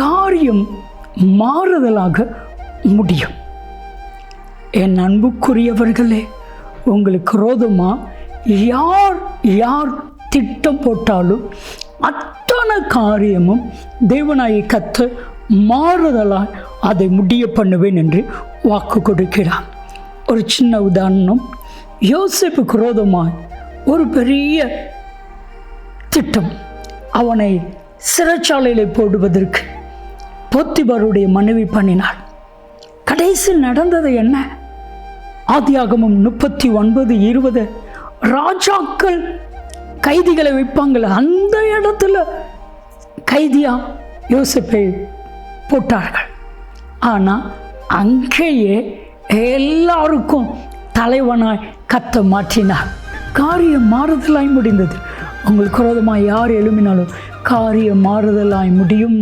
காரியம் மாறுதலாக முடியும். என் அன்புக்குரியவர்களே, உங்களுக்கு விரோதமாக யார் யார் திட்டம் போட்டாலும் அத்தனை காரியமும் தேவனாய் கர்த்தர் மாறுதலாய் அதை முடிய பண்ணுவேன் என்று வாக்கு கொடுக்கிறார். ஒரு சின்ன உதாரணம், யோசேப்புக்கு விரோதமாய் ஒரு பெரிய திட்டம், அவனை சிறைச்சாலையில் போடுவதற்கு போத்திபாருடைய மனைவி பண்ணினார். கடைசியில் நடந்தது என்ன? ஆதியாகமம் 39:20, ராஜாக்கள் கைதிகளை வைப்பாங்கள, அந்த இடத்துல கைதியா யோசேப்பை போட்டார்கள். ஆனால் அங்கேயே எல்லாருக்கும் தலைவனாய் கர்த்தர் மாற்றினார். காரியம் மாறுதலாய் முடிந்தது. உங்களுக்கு விரோதமாக யார் எழுப்பினாலும் காரியம் மாறுதலாய் முடியும்.